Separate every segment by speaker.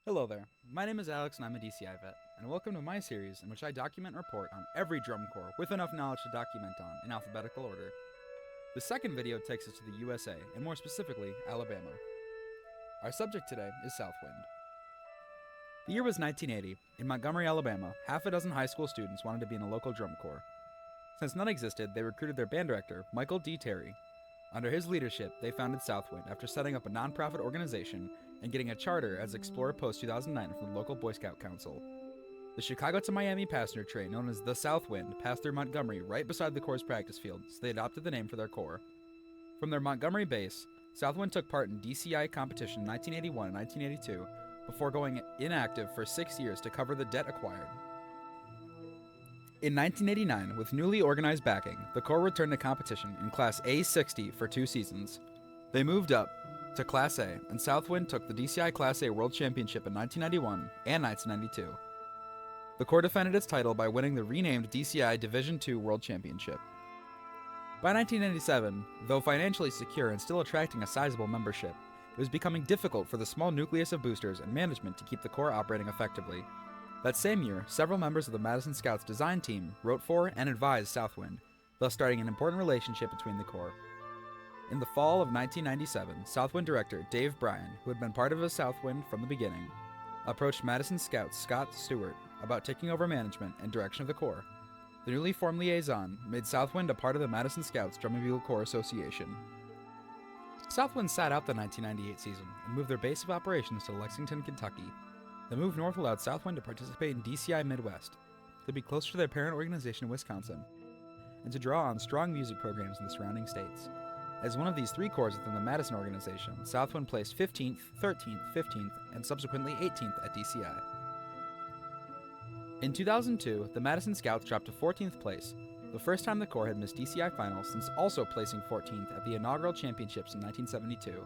Speaker 1: Hello there, my name is Alex and I'm a DCI vet, and welcome to my series in which I document and report on every drum corps with enough knowledge to document on in alphabetical order. The second video takes us to the USA, and more specifically, Alabama. Our subject today is Southwind. The year was 1980. In Montgomery, Alabama, half a dozen high school students wanted to be in a local drum corps. Since none existed, they recruited their band director, Michael D. Terry. Under his leadership, they founded Southwind after setting up a nonprofit organization and getting a charter as Explorer Post 2009 from the local Boy Scout Council. The Chicago to Miami passenger train, known as the Southwind, passed through Montgomery right beside the Corps' practice field, so they adopted the name for their corps. From their Montgomery base, Southwind took part in DCI competition in 1981 and 1982, before going inactive for 6 years to cover the debt acquired. In 1989, with newly organized backing, the Corps returned to competition in Class A60 for 2 seasons. They moved up to Class A, and Southwind took the DCI Class A World Championship in 1991 and 1992. The Corps defended its title by winning the renamed DCI Division II World Championship. By 1997, though financially secure and still attracting a sizable membership, it was becoming difficult for the small nucleus of boosters and management to keep the Corps operating effectively. That same year, several members of the Madison Scouts design team wrote for and advised Southwind, thus starting an important relationship between the Corps. In the fall of 1997, Southwind director Dave Bryan, who had been part of the Southwind from the beginning, approached Madison Scout Scott Stewart about taking over management and direction of the Corps. The newly formed liaison made Southwind a part of the Madison Scouts Drum and Bugle Corps Association. Southwind sat out the 1998 season and moved their base of operations to Lexington, Kentucky. The move north allowed Southwind to participate in DCI Midwest, to be closer to their parent organization in Wisconsin, and to draw on strong music programs in the surrounding states. As one of these 3 corps within the Madison organization, Southwind placed 15th, 13th, 15th, and subsequently 18th at DCI. In 2002, the Madison Scouts dropped to 14th place, the first time the Corps had missed DCI finals since also placing 14th at the inaugural championships in 1972.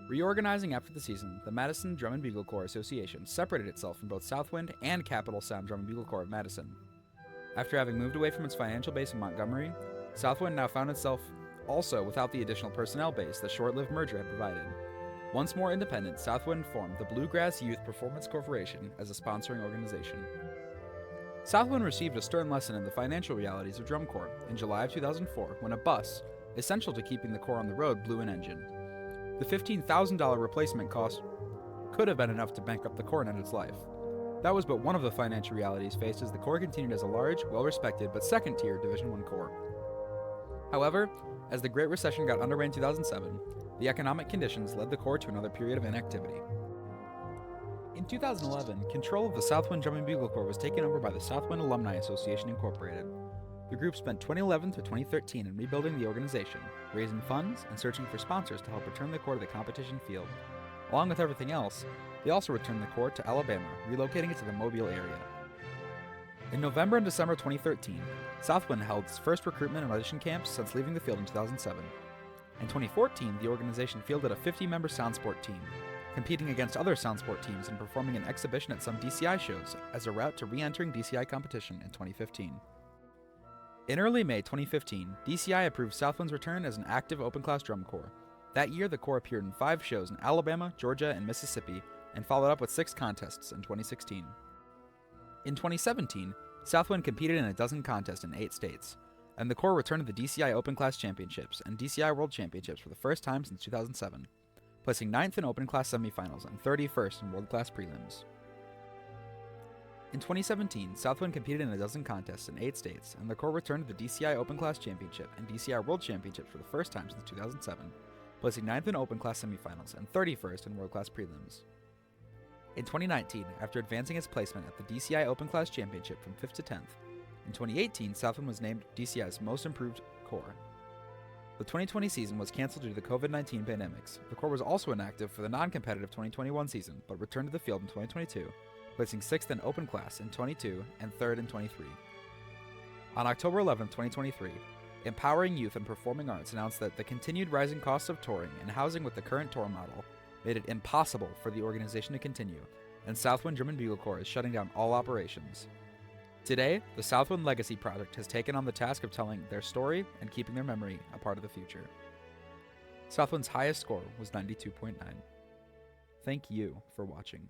Speaker 1: Reorganizing after the season, the Madison Drum and Bugle Corps Association separated itself from both Southwind and Capital Sound Drum and Bugle Corps of Madison. After having moved away from its financial base in Montgomery, Southwind now found itself also without the additional personnel base the short-lived merger had provided. Once more independent, Southwind formed the Bluegrass Youth Performance Corporation as a sponsoring organization. Southwind received a stern lesson in the financial realities of drum corps in July of 2004 when a bus, essential to keeping the Corps on the road, blew an engine. The $15,000 replacement cost could have been enough to bankrupt the Corps and end its life. That was but one of the financial realities faced as the Corps continued as a large, well-respected, but second-tier Division I Corps. However, as the Great Recession got underway in 2007, the economic conditions led the Corps to another period of inactivity. In 2011, control of the Southwind Drum and Bugle Corps was taken over by the Southwind Alumni Association Incorporated. The group spent 2011 to 2013 in rebuilding the organization, raising funds, and searching for sponsors to help return the Corps to the competition field. Along with everything else, they also returned the Corps to Alabama, relocating it to the Mobile area. In November and December 2013, Southwind held its first recruitment and audition camps since leaving the field in 2007. In 2014, the organization fielded a 50-member sound sport team, competing against other sound sport teams and performing an exhibition at some DCI shows as a route to re-entering DCI competition in 2015. In early May 2015, DCI approved Southwind's return as an active open-class drum corps. That year, the Corps appeared in 5 shows in Alabama, Georgia, and Mississippi, and followed up with 6 contests in 2016. In 2017, Southwind competed in a dozen contests in 8 states, and the Corps returned to the DCI Open Class Championships and DCI World Championships for the first time since 2007, placing 9th in Open Class semifinals and 31st in World Class prelims. In 2017, Southwind competed in a dozen contests in 8 states, and the Corps returned to the DCI Open Class Championship and DCI World Championships for the first time since 2007, placing 9th in Open Class semifinals and 31st in World Class prelims. In 2019, after advancing its placement at the DCI Open Class Championship from 5th to 10th, in 2018, Southwind was named DCI's Most Improved Corps. The 2020 season was canceled due to the COVID-19 pandemics. The Corps was also inactive for the non-competitive 2021 season, but returned to the field in 2022, placing 6th in Open Class in 22 and 3rd in 23. On October 11, 2023, Empowering Youth and Performing Arts announced that the continued rising costs of touring and housing with the current tour model made it impossible for the organization to continue, and Southwind Drum and Bugle Corps is shutting down all operations. Today, the Southwind Legacy Project has taken on the task of telling their story and keeping their memory a part of the future. Southwind's highest score was 92.9. Thank you for watching.